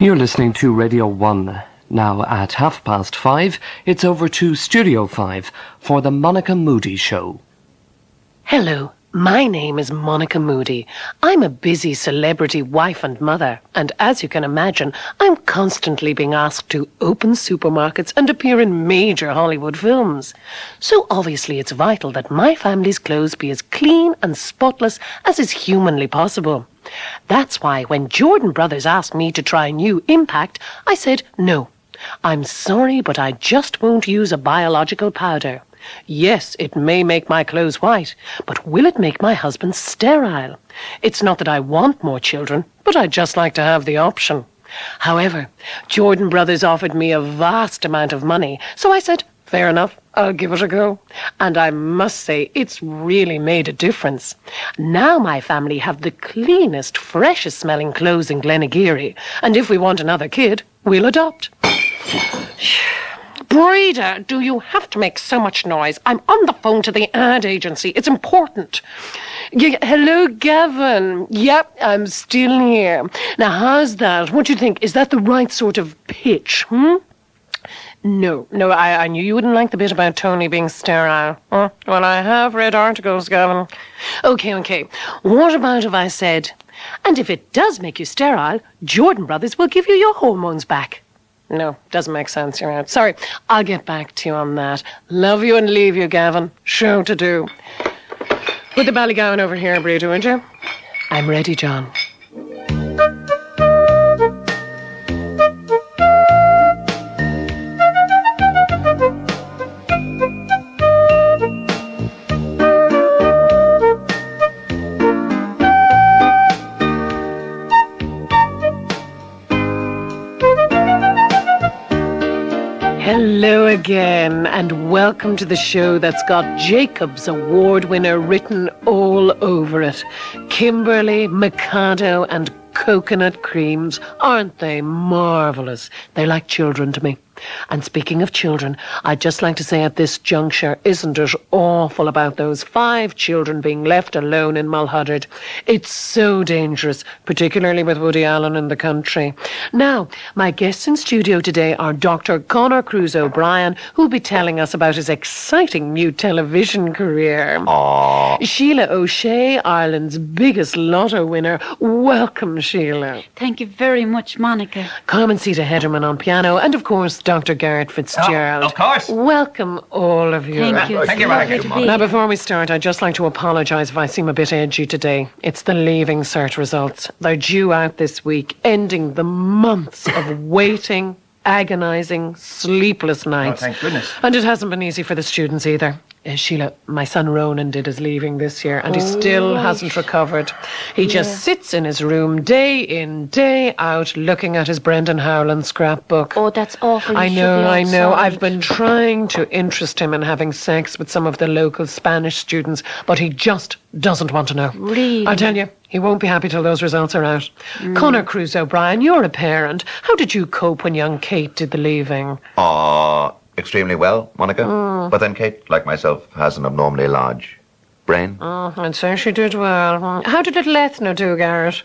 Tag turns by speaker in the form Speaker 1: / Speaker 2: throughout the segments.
Speaker 1: You're listening to Radio 1. Now at 5:30, it's over to Studio 5 for the Monica Moody Show.
Speaker 2: Hello, my name is Monica Moody. I'm a busy celebrity wife and mother, and as you can imagine, I'm constantly being asked to open supermarkets and appear in major Hollywood films. So obviously it's vital that my family's clothes be as clean and spotless as is humanly possible. That's why when Jordan Brothers asked me to try new Impact, I said no. I'm sorry, but I just won't use a biological powder. Yes, it may make my clothes white, but will it make my husband sterile? It's not that I want more children, but I'd just like to have the option. However, Jordan Brothers offered me a vast amount of money, so I said, fair enough, I'll give it a go. And I must say, it's really made a difference. Now my family have the cleanest, freshest smelling clothes in Glenageary, and if we want another kid, we'll adopt. Breda, do you have to make so much noise? I'm on the phone to the ad agency. It's important. Hello, Gavin. Yep, I'm still here. Now, how's that? What do you think? Is that the right sort of pitch, No, I knew you wouldn't like the bit about Tony being sterile. Well, I have read articles, Gavin. Okay. What about if I said, and if it does make you sterile, Jordan Brothers will give you your hormones back? No, doesn't make sense. You're out. Sorry, I'll get back to you on that. Love you and leave you, Gavin. Show to do. Put the ballygowan over here, Breda, would you? I'm ready, John. Hello again, and welcome to the show that's got Jacob's Award winner written all over it. Kimberly, Mikado, and coconut creams. Aren't they marvellous? They're like children to me. And speaking of children, I'd just like to say at this juncture, isn't it awful about those 5 children being left alone in Mulhuddard? It's so dangerous, particularly with Woody Allen in the country. Now, my guests in studio today are Dr. Conor Cruz O'Brien, who'll be telling us about his exciting new television career.
Speaker 3: Aww.
Speaker 2: Sheila O'Shea, Ireland's biggest lotto winner. Welcome, Sheila.
Speaker 4: Thank you very much, Monica.
Speaker 2: Carmen Sita Hederman on piano, and of course, Dr. Garrett Fitzgerald.
Speaker 3: Oh, of course.
Speaker 2: Welcome, all of you.
Speaker 4: Thank you.
Speaker 3: Thank you, Monica.
Speaker 2: Now, before we start, I'd just like to apologise if I seem a bit edgy today. It's the Leaving Cert results. They're due out this week, ending the months of waiting, agonising, sleepless nights.
Speaker 3: Oh, thank goodness.
Speaker 2: And it hasn't been easy for the students either. Sheila, my son Ronan did his leaving this year, and he still hasn't recovered. He just sits in his room day in, day out, looking at his Brendan Howland scrapbook.
Speaker 4: Oh, that's awful.
Speaker 2: I know. I've been trying to interest him in having sex with some of the local Spanish students, but he just doesn't want to know.
Speaker 4: Really?
Speaker 2: I tell you, he won't be happy till those results are out. Conor Cruz O'Brien, you're a parent. How did you cope when young Kate did the leaving?
Speaker 3: Extremely well, Monica. But then Kate, like myself, has an abnormally large brain.
Speaker 2: And so she did well. How did little Ethna do, Garrett?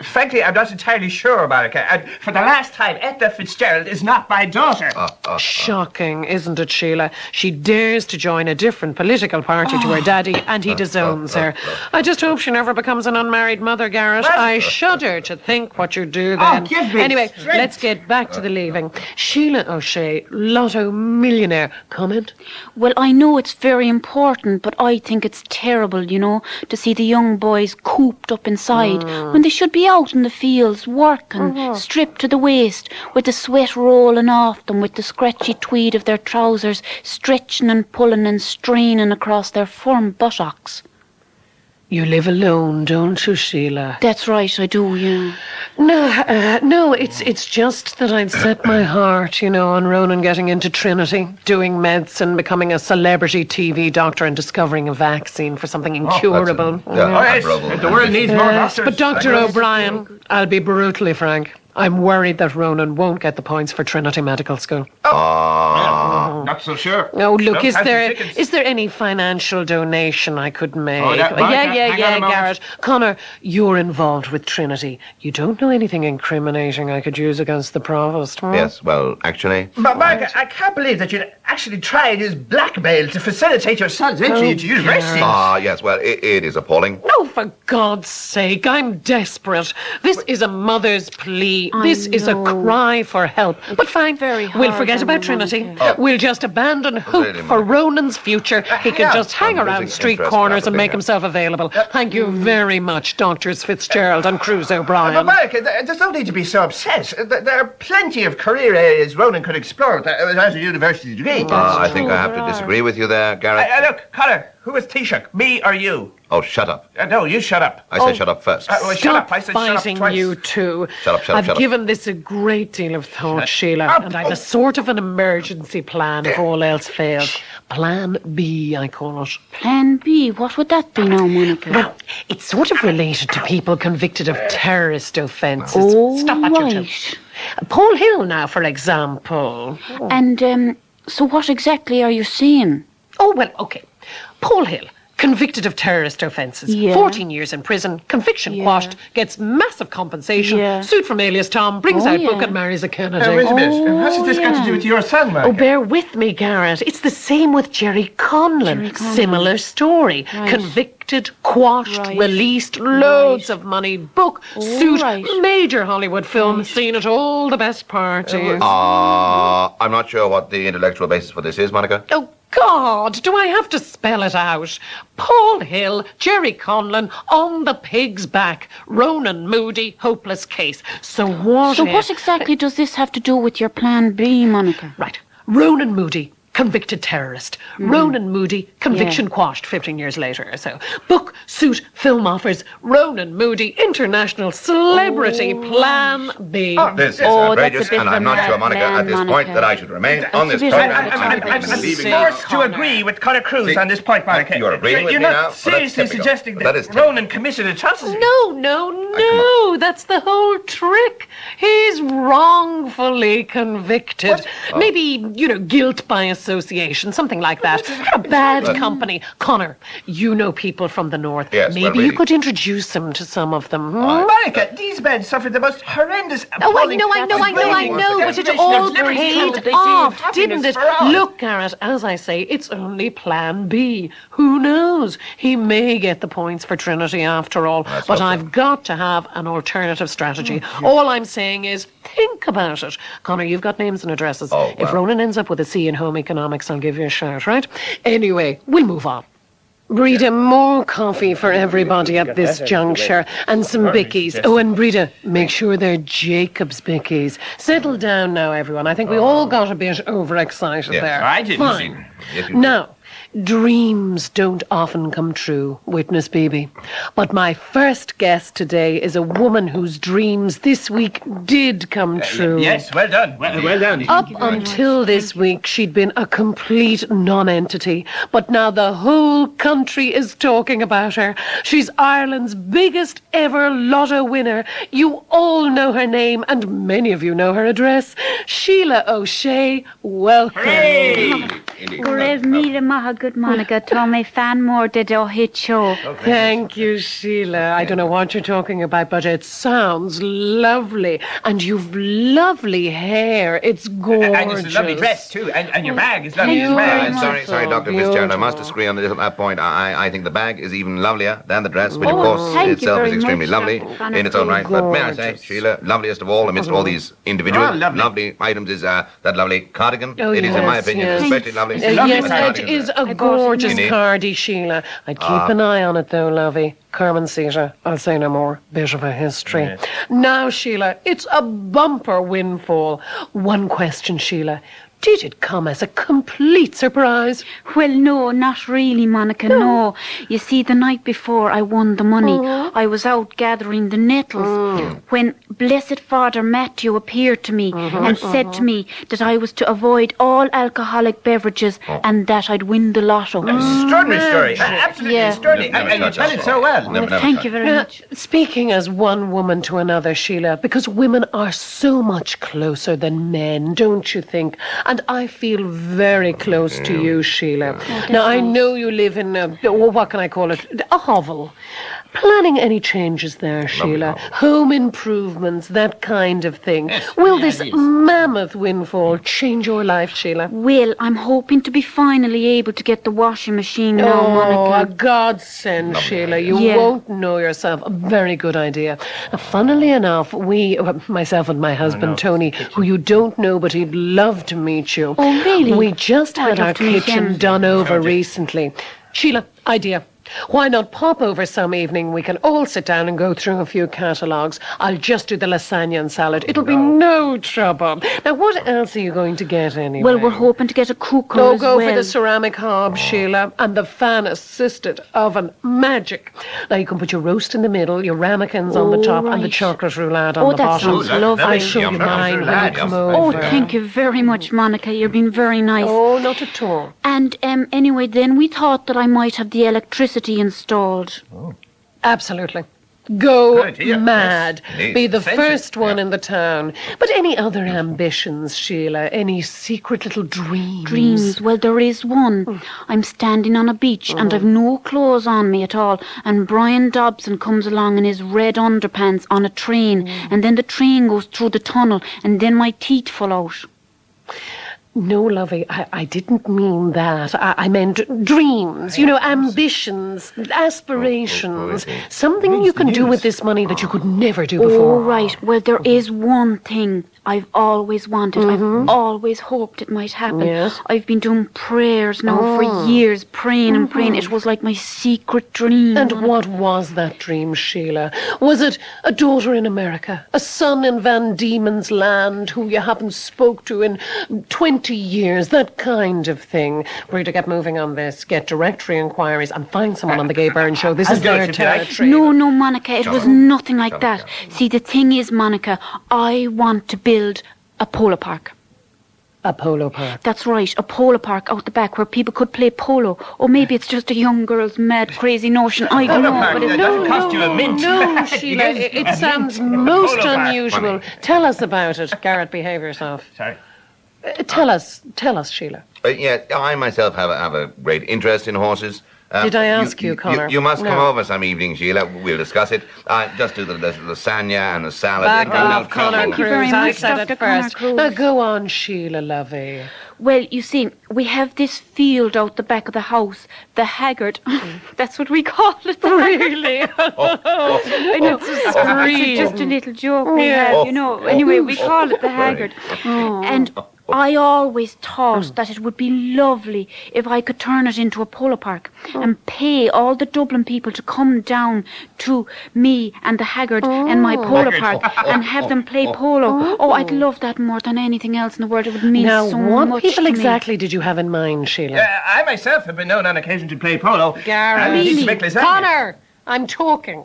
Speaker 5: Frankly, I'm not entirely sure about it. And for the last time, Ethna Fitzgerald is not my daughter.
Speaker 2: Shocking, isn't it, Sheila? She dares to join a different political party to her daddy, and he disowns her. I just hope she never becomes an unmarried mother, Garrett. I shudder to think what you'd do then.
Speaker 5: Give me
Speaker 2: Anyway,
Speaker 5: strength.
Speaker 2: let's get back to the leaving. Sheila O'Shea, lotto millionaire. Comment?
Speaker 4: Well, I know it's very important, but I think it's terrible, to see the young boys cooped up inside when they should be out in the fields working, stripped to the waist, with the sweat rolling off them, with the scratchy tweed of their trousers stretching and pulling and straining across their firm buttocks.
Speaker 2: You live alone, don't you, Sheila?
Speaker 4: That's right, I do, yeah.
Speaker 2: No, it's just that I'd set my heart, on Ronan getting into Trinity, doing medicine, becoming a celebrity TV doctor and discovering a vaccine for something incurable.
Speaker 5: The world needs more doctors.
Speaker 2: But Dr. O'Brien, I'll be brutally frank. I'm worried that Ronan won't get the points for Trinity Medical School.
Speaker 5: Not not so sure.
Speaker 2: Oh, look, is
Speaker 5: fancy chickens.
Speaker 2: there any financial donation I could make?
Speaker 5: Oh, that- Monica, hang on a moment.
Speaker 2: Garrett. Connor, you're involved with Trinity. You don't know anything incriminating I could use against the provost, huh?
Speaker 3: Yes, well, actually...
Speaker 5: But, Monica, I can't believe that you'd actually try and use blackmail to facilitate your son's entry into university.
Speaker 3: Ah, yes, well, it is appalling.
Speaker 2: No, for God's sake, I'm desperate. This is a mother's plea. This is a cry for help. But fine,
Speaker 4: very
Speaker 2: we'll
Speaker 4: hard
Speaker 2: forget
Speaker 4: on
Speaker 2: about
Speaker 4: the
Speaker 2: Trinity.
Speaker 4: Monica.
Speaker 2: We'll just abandon hope
Speaker 3: Really,
Speaker 2: for
Speaker 3: Monica.
Speaker 2: Ronan's future. He can
Speaker 5: yeah.
Speaker 2: just hang
Speaker 3: I'm
Speaker 2: around
Speaker 3: losing
Speaker 2: street
Speaker 3: interest
Speaker 2: corners and
Speaker 3: rapidly
Speaker 2: make
Speaker 3: here.
Speaker 2: himself available. Thank you very much, Doctors Fitzgerald and Cruz
Speaker 5: But,
Speaker 2: O'Brien.
Speaker 5: Monica, there's no need to be so upset. There are plenty of career areas Ronan could explore without a university degree.
Speaker 3: I think I have to disagree with you there, Garrett.
Speaker 5: Look, Connor, who is Taoiseach, me or you?
Speaker 3: Oh, shut up.
Speaker 5: No, you shut up.
Speaker 3: I say shut up first.
Speaker 5: Well, shut
Speaker 2: Stop
Speaker 5: up. I said shut up
Speaker 2: fighting,
Speaker 5: twice.
Speaker 2: you two.
Speaker 3: Shut up, shut up,
Speaker 2: I've
Speaker 3: shut up.
Speaker 2: given this a great deal of thought, Sheila,
Speaker 5: up.
Speaker 2: and I've a sort of an emergency plan if all else fails. Plan B, I call it.
Speaker 4: Plan B, what would that be now, Monica?
Speaker 2: Well, it's sort of related to people convicted of terrorist offences.
Speaker 4: Oh,
Speaker 2: Stop at your
Speaker 4: right.
Speaker 2: tilt. Paul Hill now, for example.
Speaker 4: And so what exactly are you saying?
Speaker 2: Oh, well, OK. Paul Hill, convicted of terrorist offences.
Speaker 4: Yeah.
Speaker 2: 14 years in prison, conviction
Speaker 4: Yeah.
Speaker 2: quashed, gets massive compensation,
Speaker 4: Yeah.
Speaker 2: sued from alias Tom, brings
Speaker 4: Oh,
Speaker 2: out
Speaker 4: yeah.
Speaker 2: book and marries a Kennedy.
Speaker 5: Wait a minute. What's this got to
Speaker 4: yeah.
Speaker 5: do with your son, Monica?
Speaker 2: Oh, bear with me, Garrett. It's the same with Gerry Conlon.
Speaker 4: Gerry Conlon.
Speaker 2: Similar story.
Speaker 4: Right.
Speaker 2: Convicted, quashed,
Speaker 4: Right.
Speaker 2: released, loads of money, book, suit,
Speaker 4: right.
Speaker 2: major Hollywood film, seen at all the best parties.
Speaker 3: I'm not sure what the intellectual basis for this is, Monica.
Speaker 2: Oh, God, do I have to spell it out? Paul Hill, Gerry Conlon, on the pig's back. Ronan Moody, hopeless case. So what
Speaker 4: So
Speaker 2: if...
Speaker 4: what exactly does this have to do with your plan B, Monica?
Speaker 2: Right. Ronan Moody, convicted terrorist. Ronan Moody, conviction quashed 15 years later or so. Book, suit, film offers. Ronan Moody, international celebrity. Plan B.
Speaker 3: This is
Speaker 4: Oh, that's
Speaker 3: outrageous,
Speaker 4: a bit
Speaker 3: and
Speaker 4: of a
Speaker 3: I'm not sure,
Speaker 4: mad
Speaker 3: Monica,
Speaker 4: plan,
Speaker 3: at this point
Speaker 4: Monica.
Speaker 3: that I should remain on this
Speaker 4: a bit
Speaker 3: program.
Speaker 4: of a-
Speaker 5: I'm
Speaker 3: leaving
Speaker 5: forced to
Speaker 2: Connor.
Speaker 5: agree with Connor Cruz
Speaker 3: See,
Speaker 5: on this point, Monica.
Speaker 3: you're agreeing with
Speaker 5: You're
Speaker 3: me
Speaker 5: not
Speaker 3: now? Well, that's
Speaker 5: seriously
Speaker 3: typical.
Speaker 5: suggesting
Speaker 3: That
Speaker 5: that,
Speaker 3: is typical.
Speaker 5: Ronan committed atrocity.
Speaker 2: No. That's the whole trick. He's wrongfully convicted. Maybe, guilt by association, something like that. A bad company. Connor, you know people from the north.
Speaker 3: Yes,
Speaker 2: Maybe
Speaker 3: well,
Speaker 2: you
Speaker 3: really.
Speaker 2: could introduce him to some of them.
Speaker 5: Monica, these men suffered the most horrendous.
Speaker 2: Oh, I
Speaker 5: appalling
Speaker 2: know, but it
Speaker 5: deprivation
Speaker 2: all
Speaker 5: of liberty,
Speaker 2: paid
Speaker 5: dignity,
Speaker 2: off,
Speaker 5: happiness
Speaker 2: didn't it?
Speaker 5: for all.
Speaker 2: Look, Garrett, as I say, it's only plan B. Who knows? He may get the points for Trinity after all,
Speaker 3: Let's
Speaker 2: but
Speaker 3: hope so.
Speaker 2: I've got to have an alternative strategy. All I'm saying is, think about it. Connor, you've got names and addresses.
Speaker 3: Oh,
Speaker 2: If
Speaker 3: well.
Speaker 2: Ronan ends up with a C in home economics, I'll give you a shout, right? Anyway, we'll move on. Breda, more coffee for everybody at this juncture, and some bickies. Oh, and Breda, make sure they're Jacob's bickies. Settle down now, everyone. I think we all got a bit overexcited
Speaker 3: Yes.
Speaker 2: there.
Speaker 5: I didn't
Speaker 2: Fine.
Speaker 3: Yes, you
Speaker 2: Now, dreams don't often come true, witness BB. But my first guest today is a woman whose dreams this week did come true.
Speaker 5: Yes, well done. Well done.
Speaker 2: Up until this week, she'd been a complete non-entity. But now the whole country is talking about her. She's Ireland's biggest ever lotto winner. You all know her name, and many of you know her address. Sheila O'Shea, welcome.
Speaker 4: Raibh míle maith good Monica, tá mé fan mór de do hit show.
Speaker 2: Thank you, Sheila. I don't know what you're talking about, but it sounds lovely. And you've lovely hair. It's gorgeous.
Speaker 5: And it's a lovely dress, too. And your bag is lovely as
Speaker 2: Thank
Speaker 5: well.
Speaker 2: you.
Speaker 3: Sorry, Dr. Fitzgerald. I must
Speaker 2: Beautiful.
Speaker 3: disagree on that point. I think the bag is even lovelier than the dress, which, of
Speaker 4: Oh,
Speaker 3: course,
Speaker 4: thank you
Speaker 3: itself
Speaker 4: very
Speaker 3: is extremely
Speaker 4: much,
Speaker 3: lovely
Speaker 4: Dr.
Speaker 3: in its own right. But may I say,
Speaker 2: Gorgeous.
Speaker 3: Sheila, loveliest of all, amidst all these individual
Speaker 5: Oh, lovely.
Speaker 3: lovely items, is that lovely cardigan.
Speaker 2: Oh,
Speaker 3: It is, in my
Speaker 2: yes,
Speaker 3: opinion,
Speaker 2: yes.
Speaker 3: especially lovely.
Speaker 2: Yes,
Speaker 3: Cardigan.
Speaker 2: it is a
Speaker 4: bought it
Speaker 2: gorgeous
Speaker 3: now.
Speaker 2: cardi, Sheila. I'd keep an eye on it, though, lovey. Carmen Ceta, I'll say no more. Bit of a history. Now, Sheila, it's a bumper windfall. One question, Sheila. Did it come as a complete surprise?
Speaker 4: Well, no, not really, Monica, no. You see, the night before I won the money, I was out gathering the nettles when Blessed Father Matthew appeared to me and said to me that I was to avoid all alcoholic beverages and that I'd win the lotto.
Speaker 5: Extraordinary story. Absolutely extraordinary. And you tell it so well.
Speaker 4: Thank you very much.
Speaker 2: Speaking as one woman to another, Sheila, because women are so much closer than men, don't you think? And I feel very close to you, Sheila. Now, I know you live in, what can I call it, a hovel. Planning any changes there, Sheila? Home improvements, that kind of thing. Will this mammoth windfall change your life, Sheila?
Speaker 4: Well, I'm hoping to be finally able to get the washing machine now, Monica.
Speaker 2: A godsend, Sheila. You won't know yourself. A very good idea. Funnily enough, myself and my husband, Tony, who you don't know, but he'd love to meet you.
Speaker 4: Oh, really?
Speaker 2: We just had our kitchen done over recently. Sheila, idea. Why not pop over some evening? We can all sit down and go through a few catalogues. I'll just do the lasagna and salad. It'll be no trouble. Now, what else are you going to get anyway?
Speaker 4: Well, we're hoping to get a cooker as
Speaker 2: Go
Speaker 4: well.
Speaker 2: for the ceramic hob, Sheila, and the fan-assisted oven. Magic. Now, you can put your roast in the middle, your ramekins on the top, and the chocolate roulade on the
Speaker 4: that
Speaker 2: bottom.
Speaker 4: sounds lovely.
Speaker 2: I'll show you mine when you come over.
Speaker 4: Oh, thank you very much, Monica. You've been very nice.
Speaker 2: Oh, not at all.
Speaker 4: And anyway, then we thought that I might have the electricity installed.
Speaker 2: Absolutely. Go
Speaker 5: Good idea.
Speaker 2: mad.
Speaker 5: Yes.
Speaker 2: Be the
Speaker 5: Essential.
Speaker 2: first one in the town. But any other ambitions, Sheila? Any secret little dreams?
Speaker 4: Dreams. Well, there is one. I'm standing on a beach and I've no clothes on me at all. And Brian Dobson comes along in his red underpants on a train. And then the train goes through the tunnel and then my teeth fall out.
Speaker 2: No, lovey, I didn't mean that. I meant dreams, ambitions, aspirations. Something you can do with this money that you could never do before.
Speaker 4: Oh, right. Well, there is one thing I've always wanted. I've always hoped it might happen.
Speaker 2: Yes.
Speaker 4: I've been doing prayers now for years, praying and praying. It was like my secret dream.
Speaker 2: And what was that dream, Sheila? Was it a daughter in America? A son in Van Diemen's Land who you haven't spoke to in 20 years? That kind of thing. We're to get moving on this, get directory inquiries and find someone on the Gay Byrne show. This is their territory.
Speaker 4: No, Monica, it was nothing like that. See, the thing is, Monica, I want to build a polo park.
Speaker 2: A polo park.
Speaker 4: That's right, a polo park out the back where people could play polo. Or maybe it's just a young girl's mad, crazy notion. I don't know. But
Speaker 5: It doesn't cost you a mint.
Speaker 2: No, Sheila, it sounds most unusual. Tell us about it. Garrett, behave yourself.
Speaker 5: Sorry.
Speaker 2: Tell us, Sheila.
Speaker 3: I myself have a great interest in horses.
Speaker 2: Did I ask you, Connor?
Speaker 3: You must come
Speaker 2: No.
Speaker 3: over some evening, Sheila. We'll discuss it. Just do the lasagna and the salad.
Speaker 2: Back
Speaker 3: No
Speaker 2: off,
Speaker 3: trouble.
Speaker 2: Connor
Speaker 4: Thank you very
Speaker 2: Cruz. I
Speaker 4: much,
Speaker 2: said
Speaker 4: Dr.
Speaker 2: it
Speaker 4: Connor
Speaker 2: first.
Speaker 4: Cruz.
Speaker 2: Now go on, Sheila, lovey.
Speaker 4: Well, you see, we have this field out the back of the house, the Haggard. That's what we call it.
Speaker 2: Really?
Speaker 4: I know. It's just a little joke we have, Anyway, we call it the Haggard. And I always thought that it would be lovely if I could turn it into a polo park and pay all the Dublin people to come down to me and the Haggard and my polo park and have them play polo. Oh, I'd love that more than anything else in the world. It would mean
Speaker 2: Now,
Speaker 4: so
Speaker 2: what
Speaker 4: much
Speaker 2: people
Speaker 4: to me.
Speaker 2: exactly did you have in mind, Sheila?
Speaker 5: I myself have been known on occasion to play polo.
Speaker 2: Gary.
Speaker 5: And
Speaker 4: Really?
Speaker 5: to make lasagna.
Speaker 2: Connor, I'm talking.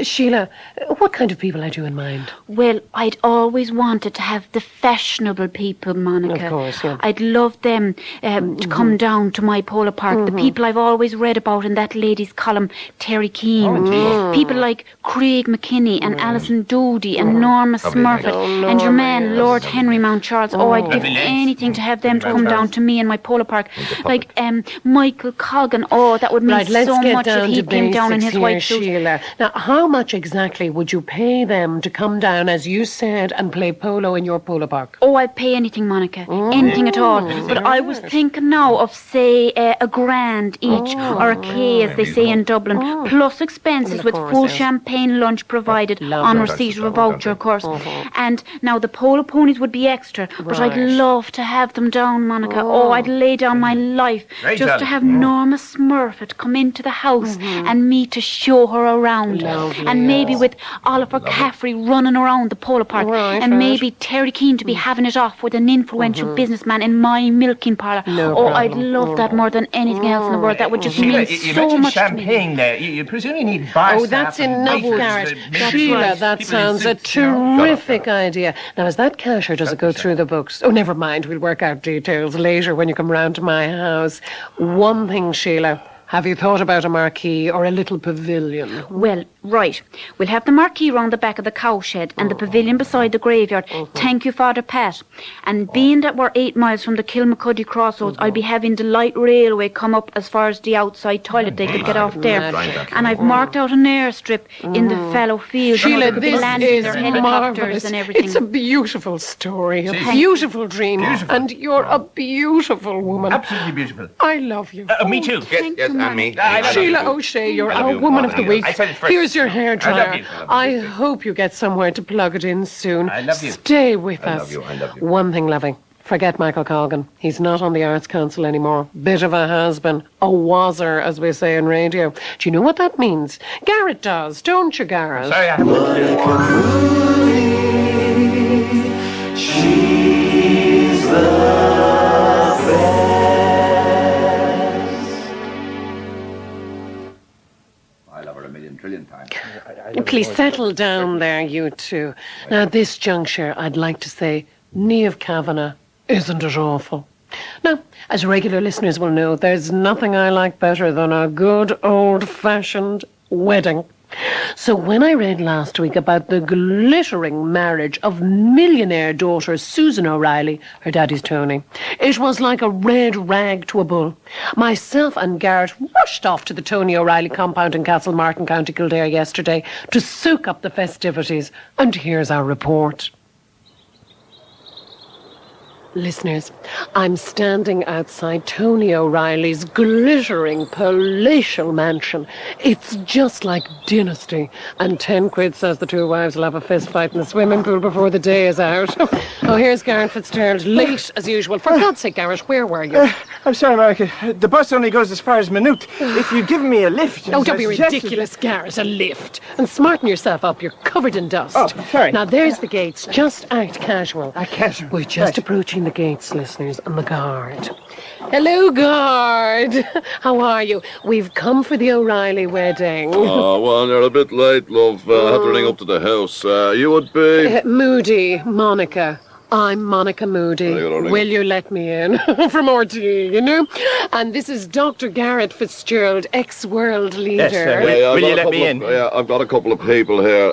Speaker 2: Sheila, what kind of people had you in mind?
Speaker 4: Well, I'd always wanted to have the fashionable people, Monica.
Speaker 2: Of course, yeah.
Speaker 4: I'd love them to come down to my polo park. The people I've always read about in that ladies' column, Terry Keane. People like Craig McKinney and Alison Doody and Norma Smurfett and your man, Lord Henry Mount Charles. Oh, I'd give anything to have them to come down to me in my polo park. Like Michael Colgan. Oh, that would mean
Speaker 2: Right, let's
Speaker 4: so
Speaker 2: get
Speaker 4: much if
Speaker 2: down
Speaker 4: he
Speaker 2: to
Speaker 4: came down in
Speaker 2: basics
Speaker 4: his
Speaker 2: here,
Speaker 4: white suit.
Speaker 2: Sheila. Now, how much exactly would you pay them to come down, as you said, and play polo in your polo park?
Speaker 4: Oh, I'd pay anything, Monica. Anything at all. But I was thinking now of, say, $1,000 each, or a K, as they say in Dublin, plus expenses with full champagne lunch provided on receipt of a voucher, of course. And now the polo ponies would be extra, but I'd love to have them down, Monica. Oh, I'd lay down my life just to have Norma Smurfett come into the house and me to show her around.
Speaker 2: Lovely,
Speaker 4: and maybe
Speaker 2: yes.
Speaker 4: with Oliver Caffrey running around the polo park,
Speaker 2: Right,
Speaker 4: and
Speaker 2: right.
Speaker 4: maybe Terry Keane to be having it off with an influential businessman in my milking parlour.
Speaker 2: No
Speaker 4: oh, I'd
Speaker 2: problem.
Speaker 4: love that more than anything else in the world. That would just
Speaker 5: Sheila,
Speaker 4: mean
Speaker 5: you
Speaker 4: so
Speaker 5: mentioned
Speaker 4: much to me.
Speaker 5: champagne there. You presumably need bar
Speaker 2: Oh, that's
Speaker 5: staff and
Speaker 2: enough,
Speaker 5: waiters,
Speaker 2: Garrett.
Speaker 5: maybe
Speaker 2: Sheila,
Speaker 5: people
Speaker 2: that
Speaker 5: in
Speaker 2: sounds a
Speaker 5: suits, you know.
Speaker 2: terrific idea. Now, is that cash or does it go through the books? Oh, never mind. We'll work out details later when you come round to my house. One thing, Sheila. Have you thought about a marquee or a little pavilion?
Speaker 4: Well, right. We'll have the marquee round the back of the cowshed and the pavilion beside the graveyard. Thank you, Father Pat. And being that we're 8 miles from the Kilmacuddy crossroads, I'll be having the light railway come up as far as the outside toilet. They could get off there.
Speaker 2: Magic.
Speaker 4: And I've marked out an airstrip in the fallow fields.
Speaker 2: Sheila,
Speaker 4: They could be
Speaker 2: this
Speaker 4: landing
Speaker 2: is
Speaker 4: their helicopters
Speaker 2: marvellous.
Speaker 4: and everything.
Speaker 2: It's a beautiful story, a
Speaker 5: Thank
Speaker 2: beautiful dream.
Speaker 5: Beautiful.
Speaker 2: And you're a beautiful woman.
Speaker 5: Absolutely beautiful.
Speaker 2: I love you.
Speaker 5: Me too.
Speaker 3: Yes, yes, and me.
Speaker 5: I love
Speaker 2: Sheila
Speaker 5: you.
Speaker 2: O'Shea, you're
Speaker 3: I love
Speaker 2: our
Speaker 3: you,
Speaker 2: woman of the
Speaker 3: Monica.
Speaker 2: week.
Speaker 5: I said it first.
Speaker 2: Here's your hairdryer.
Speaker 5: you.
Speaker 2: I hope you get somewhere to plug it in soon.
Speaker 5: I love you.
Speaker 2: Stay with
Speaker 3: I
Speaker 2: us.
Speaker 3: love you, I love you.
Speaker 2: One thing, lovey. Forget Michael Colgan. He's not on the Arts Council anymore. Bit of a has-been. A wazzer, as we say in radio. Do you know what that means? Garrett does, don't you, Garrett?
Speaker 5: Sorry, I have
Speaker 3: I love her a million trillion times.
Speaker 2: Please settle down there, you two. Now, at this juncture, I'd like to say, Niamh Kavanagh, isn't it awful? Now, as regular listeners will know, there's nothing I like better than a good old-fashioned wedding. So when I read last week about the glittering marriage of millionaire daughter Susan O'Reilly, her daddy's Tony, it was like a red rag to a bull. Myself and Garrett rushed off to the Tony O'Reilly compound in Castlemartin, County Kildare yesterday to soak up the festivities. And here's our report. Listeners, I'm standing outside Tony O'Reilly's glittering palatial mansion. It's just like Dynasty. And 10 quid says the two wives will have a fist fight in the swimming pool before the day is out. Oh, here's Garrett Fitzgerald, late as usual. For God's sake, Garrett, where were you?
Speaker 6: I'm sorry, Monica. The bus only goes as far as Maynooth. If you'd given me a lift...
Speaker 2: Oh, don't be
Speaker 6: as suggested-
Speaker 2: ridiculous, Garrett. A lift. And smarten yourself up. You're covered in dust.
Speaker 6: Oh, sorry.
Speaker 2: Now, there's the gates. Just act casual.
Speaker 6: Act casual.
Speaker 2: We're just approaching the gates, listeners, and the guard. Hello, guard. How are you? We've come for the O'Reilly wedding.
Speaker 7: Oh, well, you're a bit late, love. I had to ring up to the house. You would be...
Speaker 2: Moody, Monica. I'm Monica Moody.
Speaker 7: Very good, darling.
Speaker 2: Will you let me in? From RTE, you know? And this is Dr. Garrett Fitzgerald, ex-world leader.
Speaker 6: Yes, sir.
Speaker 7: I've
Speaker 6: Will
Speaker 7: got
Speaker 6: you
Speaker 7: a
Speaker 6: let me
Speaker 7: couple
Speaker 6: in?
Speaker 7: Yeah, I've got a couple of people here.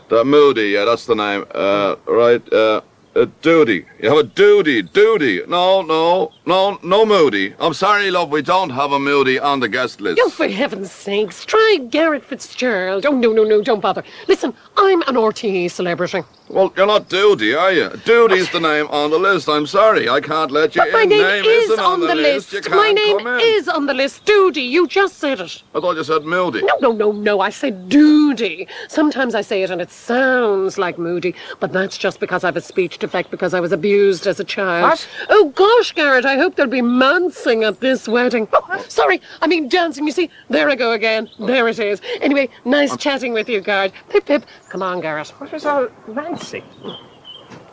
Speaker 7: The Moody, yeah, that's the name. Right, Duty. You have a Duty. No, Moody. I'm sorry, love, we don't have a Moody on the guest list.
Speaker 2: Oh, for heaven's sakes, try Garrett Fitzgerald. Oh, no, don't bother. Listen, I'm an RTE celebrity.
Speaker 7: Well, you're not Duty, are you? Duty's the name on the list. I'm sorry, I can't let you
Speaker 2: But
Speaker 7: in.
Speaker 2: my name is
Speaker 7: isn't
Speaker 2: on the list.
Speaker 7: You can't
Speaker 2: My name
Speaker 7: come in.
Speaker 2: is on the list. Duty, you just said it.
Speaker 7: I thought you said Moody.
Speaker 2: No, I said duty. Sometimes I say it and it sounds like Moody, but that's just because I have a speech defect because I was abused as a child.
Speaker 6: What?
Speaker 2: Oh, gosh, Garrett, I hope there'll be mancing at this wedding. Oh, sorry, I mean dancing. You see, there I go again. There it is. Anyway, nice chatting with you, guard. Pip, pip. Come on, Garrett.
Speaker 6: What was all fancy?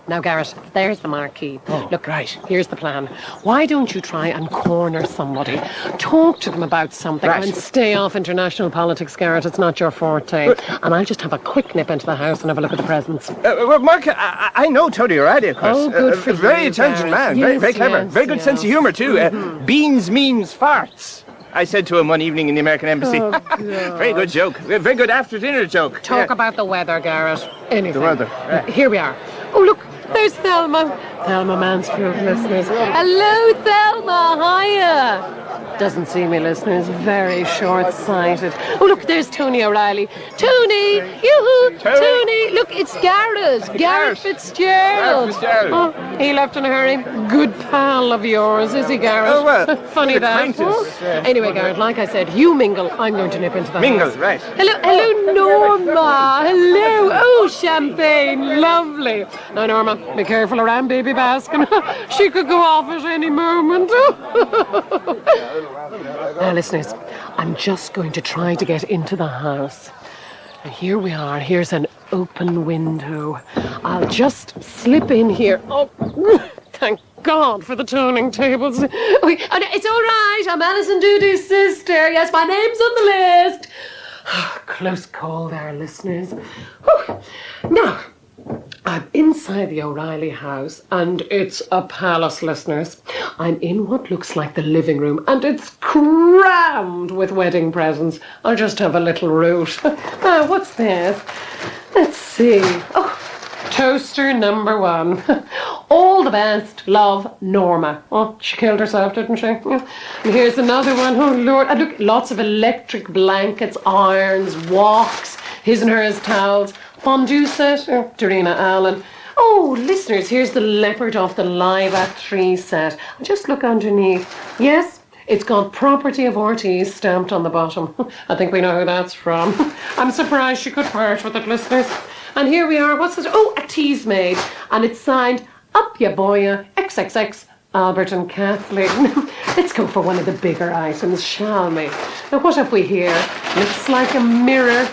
Speaker 2: Now, Garrett, there's the marquee. Look,
Speaker 6: right.
Speaker 2: here's the plan. Why don't you try and corner somebody? Talk to them about something
Speaker 6: Right.
Speaker 2: and stay off international politics, Garrett. It's not your forte. And I'll just have a quick nip into the house and have a look at the presents.
Speaker 6: Well, Monica, I know Tony O'Reilly, of course.
Speaker 2: Oh, good for
Speaker 6: a very
Speaker 2: you,
Speaker 6: intelligent
Speaker 2: Garrett.
Speaker 6: man. Very,
Speaker 2: Yes,
Speaker 6: very clever.
Speaker 2: yes,
Speaker 6: very good sense of
Speaker 2: yes.
Speaker 6: humour, too. Beans means farts. I said to him one evening in the American Embassy.
Speaker 2: Oh,
Speaker 6: Very good joke. Very good after-dinner joke.
Speaker 2: Talk
Speaker 6: Yeah.
Speaker 2: about the weather, Garrett. Anything.
Speaker 6: The weather, right.
Speaker 2: Here we are. Oh, look, there's Thelma. Thelma Mansfield, listeners. Hello, Thelma. Hiya. Doesn't see me, listeners. Very short-sighted. Oh, look, there's Tony O'Reilly. Tony! Yoo-hoo! Tony! Look, it's Garrett. Garrett Fitzgerald.
Speaker 6: Garrett Fitzgerald.
Speaker 2: Oh, he left in a hurry. Good pal of yours, is he, Garrett?
Speaker 6: Oh, well,
Speaker 2: Funny
Speaker 6: good
Speaker 2: that.
Speaker 6: acquaintance.
Speaker 2: Anyway, Garrett, like I said, you mingle. I'm going to nip into the
Speaker 6: Mingle,
Speaker 2: house.
Speaker 6: right.
Speaker 2: Hello, Norma. Hello. Oh, champagne. Lovely. Now, Norma, be careful around Baby Baskin. She could go off at any moment. Now, listeners, I'm just going to try to get into the house. And here we are. Here's an open window. I'll just slip in here. Oh, thank God for the turning tables. Okay, it's all right. I'm Alison Doodoo's sister. Yes, my name's on the list. Close call there, listeners. Whew. Now, I'm inside the O'Reilly house, and it's a palace, listeners. I'm in what looks like the living room, and it's crammed with wedding presents. I'll just have a little root. What's this? Let's see. Oh, toaster number 1. All the best, love, Norma. Oh, she killed herself, didn't she? Yeah. And here's another one. Oh, Lord. And look, lots of electric blankets, irons, woks, his and hers towels. Fondue set, Dorina Allen. Oh, listeners, here's the leopard off the Live at 3 set. Just look underneath. Yes, it's got property of Ortiz stamped on the bottom. I think we know who that's from. I'm surprised she could part with it, listeners. And here we are. What's this? Oh, a tease made. And it's signed, Up Ya Boya, XXX, Albert and Kathleen. Let's go for one of the bigger items, shall we? Now, what have we here? Looks like a mirror.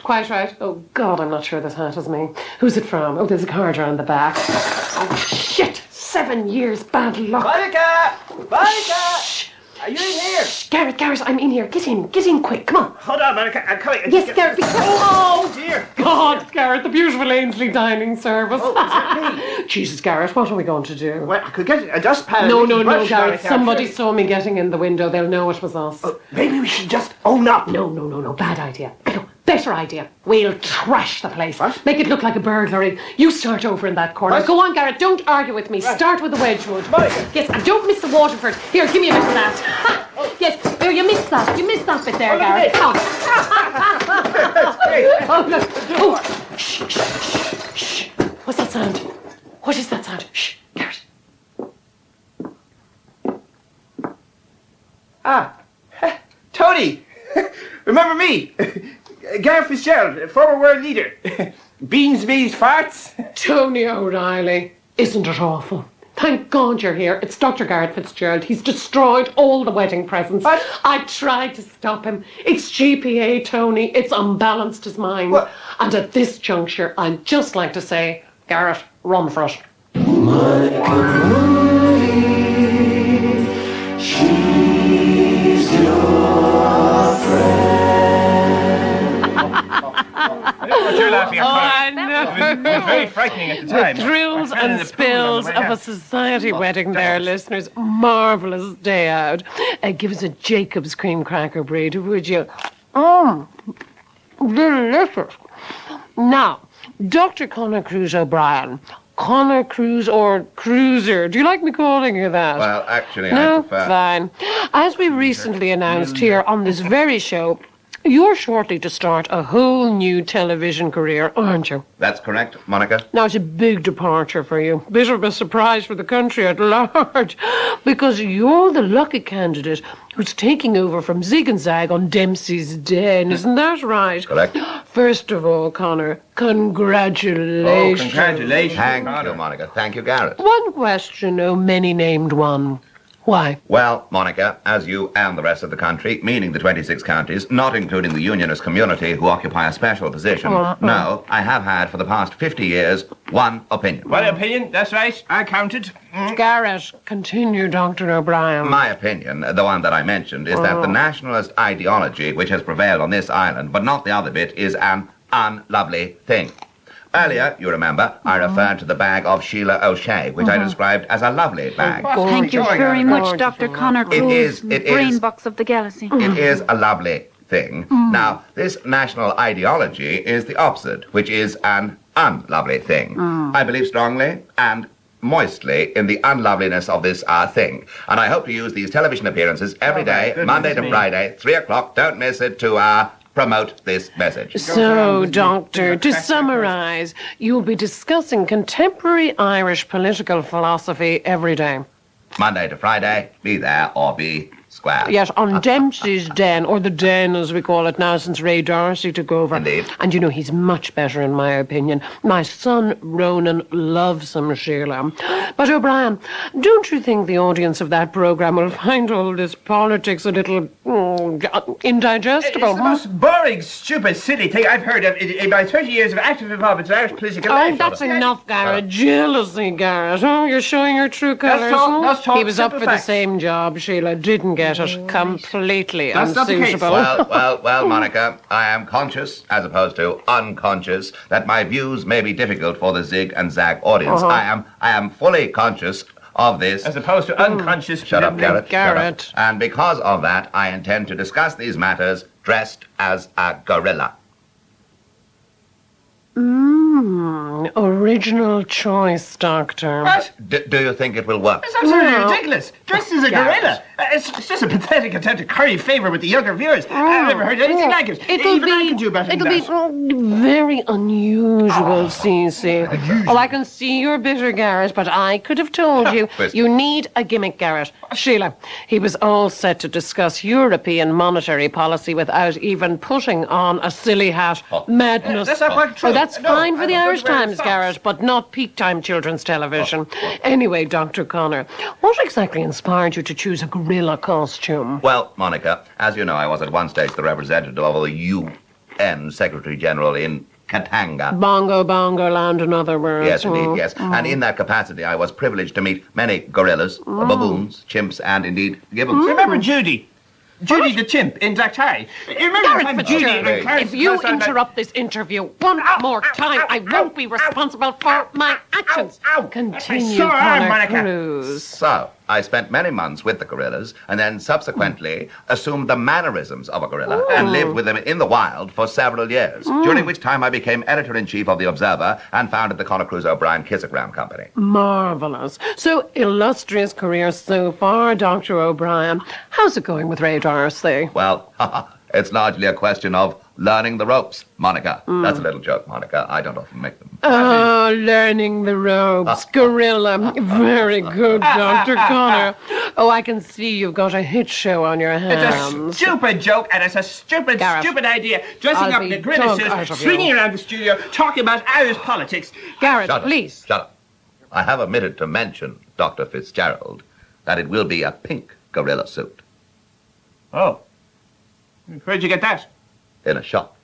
Speaker 2: Quite right. Oh, God, I'm not sure this hat is me. Who's it from? Oh, there's a card around the back. Oh, shit! 7 years bad luck.
Speaker 6: Monica! Monica!
Speaker 2: Shh.
Speaker 6: Are you in here?
Speaker 2: Shh, Garrett, I'm in here. Get in quick. Come on.
Speaker 6: Hold on, Monica. I'm coming.
Speaker 2: Yes, Garrett, be careful.
Speaker 6: Oh, dear.
Speaker 2: God, Garrett, the beautiful Ainsley dining service.
Speaker 6: Oh, is that me?
Speaker 2: Jesus, Garrett, what are we going to do?
Speaker 6: Well, I could get a dustpan.
Speaker 2: No,
Speaker 6: brush,
Speaker 2: Garrett.
Speaker 6: Monica,
Speaker 2: Somebody saw me getting in the window. They'll know it was us.
Speaker 6: Maybe we should just own up.
Speaker 2: No. Bad idea. No, better idea. We'll trash the place.
Speaker 6: What?
Speaker 2: Make it look like a burglary. You start over in that corner.
Speaker 6: What?
Speaker 2: Go on, Garrett. Don't argue with me.
Speaker 6: Right.
Speaker 2: Start with the Wedgwood.
Speaker 6: Monica.
Speaker 2: Yes, and don't miss the Waterford. Here, give me a bit of that. Ha! Yes, there, you missed that. You missed that bit there, Garrett. Come on.
Speaker 6: That's great.
Speaker 2: Oh, look. Oh. Shh. What's that sound? What is that sound? Shh, Garrett.
Speaker 6: Tony. Remember me? Gareth Fitzgerald, former world leader. Beans, me's, farts.
Speaker 2: Tony O'Reilly. Isn't it awful? Thank God you're here. It's Dr. Gareth Fitzgerald. He's destroyed all the wedding presents.
Speaker 6: What?
Speaker 2: I tried to stop him. It's GPA, Tony. It's unbalanced his mind.
Speaker 6: What?
Speaker 2: And at this juncture, I'd just like to say, Gareth, run for it.
Speaker 8: She's your friend.
Speaker 6: I don't know what you're laughing at.
Speaker 2: I know.
Speaker 6: It was very frightening at the time.
Speaker 2: The thrills
Speaker 6: I fell in
Speaker 2: and
Speaker 6: the pool on
Speaker 2: spills
Speaker 6: the way
Speaker 2: of a
Speaker 6: down.
Speaker 2: society wedding there, listeners. Marvellous day out. Give us a Jacob's cream cracker breed, would you? Delicious. Now, Dr. Connor Cruz O'Brien. Connor Cruz or Cruiser. Do you like me calling you that?
Speaker 3: Well, actually,
Speaker 2: No,
Speaker 3: I prefer...
Speaker 2: fine. As we recently announced here on this very show, you're shortly to start a whole new television career, aren't you?
Speaker 3: That's correct, Monica.
Speaker 2: Now, it's a big departure for you. Bit of a surprise for the country at large, because you're the lucky candidate who's taking over from Zig and Zag on Dempsey's Den. Isn't that right?
Speaker 3: Correct.
Speaker 2: First of all, Connor, congratulations.
Speaker 6: Oh, congratulations.
Speaker 3: Thank you, Monica. Thank you, Gareth.
Speaker 2: One question, oh, many named one. Why?
Speaker 3: Well, Monica, as you and the rest of the country, meaning the 26 counties, not including the unionist community who occupy a special position, no, I have had for the past 50 years one opinion.
Speaker 6: What opinion? That's right. I counted.
Speaker 2: Garrett, continue, Dr. O'Brien.
Speaker 3: My opinion, the one that I mentioned, is that the nationalist ideology which has prevailed on this island, but not the other bit, is an unlovely thing. Earlier, you remember, I referred to the bag of Sheila O'Shea, which I described as a lovely bag.
Speaker 4: Thank you very much, Dr. Connor Cruz, brain box of the galaxy.
Speaker 3: It is a lovely thing. Now, this national ideology is the opposite, which is an unlovely thing. I believe strongly and moistly in the unloveliness of this thing. And I hope to use these television appearances every day, Monday to Friday, 3 o'clock. Don't miss it, to promote this message.
Speaker 2: So, Doctor, to summarise, you'll be discussing contemporary Irish political philosophy every day.
Speaker 3: Monday to Friday, be there or be square.
Speaker 2: Yes, on Dempsey's Den, or the Den as we call it now since Ray Darcy took over.
Speaker 3: Indeed.
Speaker 2: And you know, he's much better in my opinion. My son Ronan loves him, Sheila. But O'Brien, don't you think the audience of that programme will find all this politics a little indigestible.
Speaker 5: It's the most boring, stupid, silly thing I've heard of in my 30 years of active involvement in Irish political life.
Speaker 2: Oh, that's enough, Garrett. Jealousy, Garrett. Oh, you're showing your true colours.
Speaker 5: Let's talk
Speaker 2: He was up
Speaker 5: simple
Speaker 2: for
Speaker 5: facts.
Speaker 2: the same job, Sheila. Didn't get it. Completely unsuitable.
Speaker 3: Well, Monica, I am conscious, as opposed to unconscious, that my views may be difficult for the Zig and Zag audience. I am fully conscious of this.
Speaker 5: As opposed to unconscious...
Speaker 3: Shut up, Garrett.
Speaker 2: Garrett.
Speaker 3: Shut up. And because of that, I intend to discuss these matters dressed as a gorilla.
Speaker 2: Original choice, Doctor.
Speaker 5: What?
Speaker 3: Do you think it will work?
Speaker 5: It's absolutely ridiculous. Dressed as a gorilla. It's just a pathetic attempt to curry favour with the younger viewers. I've never heard anything like it. Even I can do better than that.
Speaker 2: It'll be very unusual, Cece. Oh, I can see you're bitter, Garrett, but I could have told you. You need a gimmick, Garrett. Sheila, he was all set to discuss European monetary policy without even putting on a silly hat. Madness.
Speaker 5: That's not quite true.
Speaker 2: Oh, that's
Speaker 5: No,
Speaker 2: fine for
Speaker 5: I'm
Speaker 2: the
Speaker 5: going to
Speaker 2: Irish
Speaker 5: wear
Speaker 2: Times,
Speaker 5: socks.
Speaker 2: Garrett, but not peak time children's television. Anyway, Dr. Connor, what exactly inspired you to choose a gorilla costume?
Speaker 3: Well, Monica, as you know, I was at one stage the representative of the UN Secretary General in Katanga.
Speaker 2: Bongo, land, in other words.
Speaker 3: Yes, indeed, yes. And in that capacity, I was privileged to meet many gorillas, baboons, chimps, and indeed gibbons.
Speaker 5: Remember Judy? Judy the chimp in Daktari. Remember when Judy and Clarence...
Speaker 2: If you interrupt this interview one more time, I won't be responsible for my actions. Continue,
Speaker 5: sore arm,
Speaker 2: Connor
Speaker 5: Monica.
Speaker 2: Cruz.
Speaker 3: So, I spent many months with the gorillas and then subsequently assumed the mannerisms of a gorilla and lived with them in the wild for several years, during which time I became editor-in-chief of The Observer and founded the Connor Cruz O'Brien Kissogram Company.
Speaker 2: Marvellous. So, illustrious career so far, Dr. O'Brien. How's it going with Ray Darcy?
Speaker 3: Well, it's largely a question of learning the ropes, Monica. That's a little joke, Monica. I don't often make them.
Speaker 2: Oh, learning the ropes. Gorilla. Very good, Dr. Connor. Oh, I can see you've got a hit show on your hands.
Speaker 5: It's a stupid joke and it's a stupid idea. Dressing
Speaker 2: I'll
Speaker 5: up in
Speaker 2: be
Speaker 5: a gorilla
Speaker 2: dug out
Speaker 5: suit,
Speaker 2: of
Speaker 5: swinging
Speaker 2: you.
Speaker 5: around the studio, talking about Irish politics.
Speaker 2: Garrett,
Speaker 3: Shut up.
Speaker 2: please.
Speaker 3: Shut up. I have omitted to mention, Dr. Fitzgerald, that it will be a pink gorilla suit
Speaker 5: Oh. Where'd you get that?
Speaker 3: in a shop.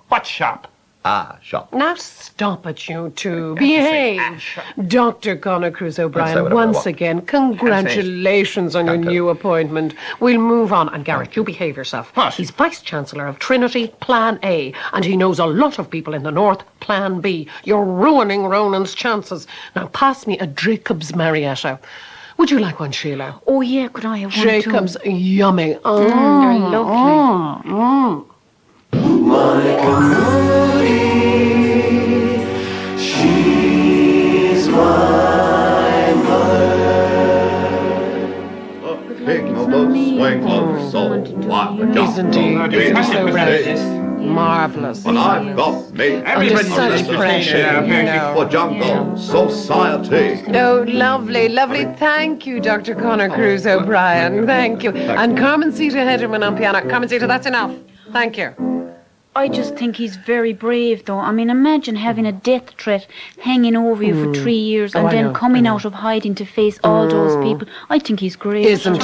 Speaker 5: What shop?
Speaker 3: Ah, shop.
Speaker 2: Now stop it, you two. Behave. Dr. Connor Cruz
Speaker 3: Say
Speaker 2: O'Brien,
Speaker 3: whatever I
Speaker 2: once
Speaker 3: want.
Speaker 2: again, congratulations on your
Speaker 3: Can't
Speaker 2: new appointment. We'll move on. And Garrett, you behave yourself.
Speaker 5: What?
Speaker 2: He's Vice-Chancellor of Trinity, Plan A, and he knows a lot of people in the North, Plan B. You're ruining Ronan's chances. Now pass me a Jacob's Marietta. Would you like one, Sheila?
Speaker 4: Oh, yeah, could I have one
Speaker 2: Jacob's,
Speaker 4: too?
Speaker 2: yummy.
Speaker 4: They're lovely.
Speaker 8: Monica Moody, she's my
Speaker 3: Big elbows, swing close, so what a jump.
Speaker 2: Isn't he? Isn't he so right? Marvellous.
Speaker 3: But I've got me.
Speaker 2: Under such pressure, you know.
Speaker 3: For jungle society.
Speaker 2: Oh, lovely, lovely. Thank you, Dr. Connor Cruz O'Brien. Thank you. And Carmencita Hederman on piano. Carmencita, that's enough. Thank you.
Speaker 4: I just think he's very brave, though. I mean, imagine having a death threat hanging over you for 3 years and
Speaker 2: I
Speaker 4: then
Speaker 2: know,
Speaker 4: coming
Speaker 2: I know.
Speaker 4: out of hiding to face all those people. I think he's great.
Speaker 2: Isn't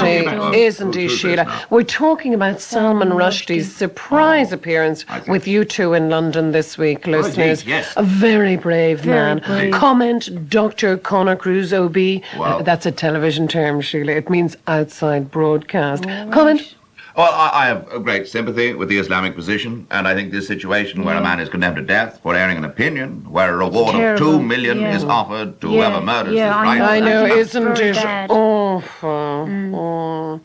Speaker 2: he, Sheila? We're talking about Salman Rushdie's surprise appearance with you two in London this week, listeners.
Speaker 5: geez, yes.
Speaker 2: A very brave man.
Speaker 4: brave.
Speaker 2: Comment Dr. Connor Cruz OB.
Speaker 3: Wow.
Speaker 2: That's a television term, Sheila. It means outside broadcast. Comment.
Speaker 3: Well, I have a great sympathy with the Islamic position, and I think this situation where a man is condemned to death for airing an opinion, where a reward of
Speaker 4: terrible.
Speaker 3: $2 million
Speaker 4: Yeah.
Speaker 3: is offered to
Speaker 4: Yeah,
Speaker 3: whoever murders
Speaker 4: yeah,
Speaker 3: his
Speaker 4: I
Speaker 3: right.
Speaker 4: know.
Speaker 2: I know,
Speaker 4: think it's
Speaker 2: isn't
Speaker 4: very
Speaker 2: it
Speaker 4: bad.
Speaker 2: awful?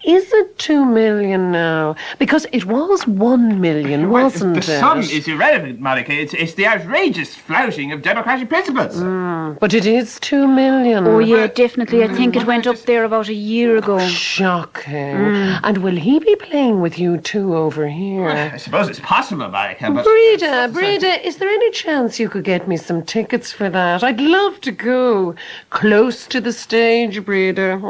Speaker 2: Is it 2 million now? Because it was 1 million, wasn't
Speaker 5: The
Speaker 2: it?
Speaker 5: sum is irrelevant, Monica. It's the outrageous flouting of democratic principles.
Speaker 2: But it is 2 million.
Speaker 4: Oh, yeah, definitely. I think it went up there about a year ago.
Speaker 2: Shocking. And will he be playing with you two over here?
Speaker 5: I suppose it's possible, Monica, but...
Speaker 2: Breda, is there any chance you could get me some tickets for that? I'd love to go. Close to the stage, Breda.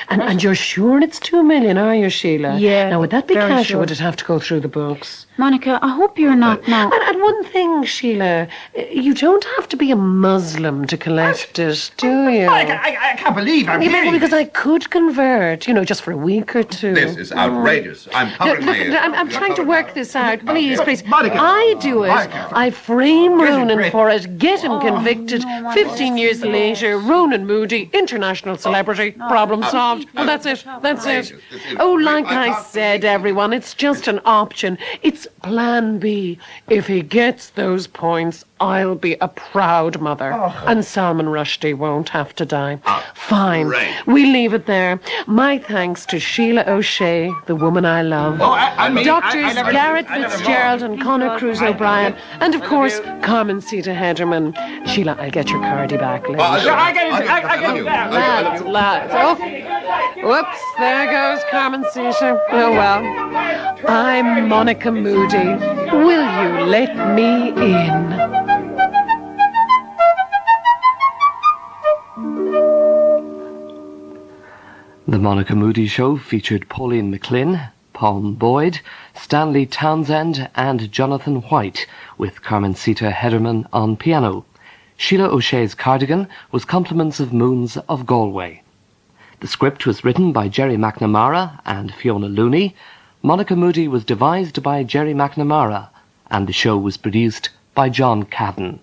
Speaker 2: And you're sure it's 2 million, are you, Sheila?
Speaker 4: Yeah,
Speaker 2: Now, would that be
Speaker 4: very
Speaker 2: cash
Speaker 4: sure.
Speaker 2: or would it have to go through the books?
Speaker 4: Monica, I hope you're not now.
Speaker 2: And one thing, Sheila, you don't have to be a Muslim to collect it, do you?
Speaker 5: I can't believe I'm hearing
Speaker 2: because I could convert, just for a week or two.
Speaker 3: This is outrageous. I'm covering my ears.
Speaker 2: I'm trying to work this out. Please.
Speaker 5: Monica.
Speaker 2: I do it. I frame Ronan for it, get him convicted. 15 years later, Ronan Moody, international celebrity, problem solved. Well, that's it. Oh, like I said, everyone, it's just an option. It's plan B. If he gets those points, I'll be a proud mother. And Salman Rushdie won't have to die. Fine.
Speaker 3: Right.
Speaker 2: We leave it there. My thanks to Sheila O'Shea, the woman I love. Doctors Garrett Fitzgerald and Conor Cruz O'Brien. And, of course, Carmen Sita Hederman. Sheila, I'll get your cardy back later.
Speaker 5: I get it.
Speaker 2: Lads. Oh. Whoops, there goes Carmen Sita. Oh, well. I'm Monica Moody. Will you let me in?
Speaker 1: The Monica Moody Show featured Pauline McLynn, Paul Boyd, Stanley Townsend and Jonathan White, with Carmen Sita Hederman on piano. Sheila O'Shea's Cardigan was Compliments of Moons of Galway. The script was written by Gerry McNamara and Fiona Looney. Monica Moody was devised by Gerry McNamara, and the show was produced by John Caden.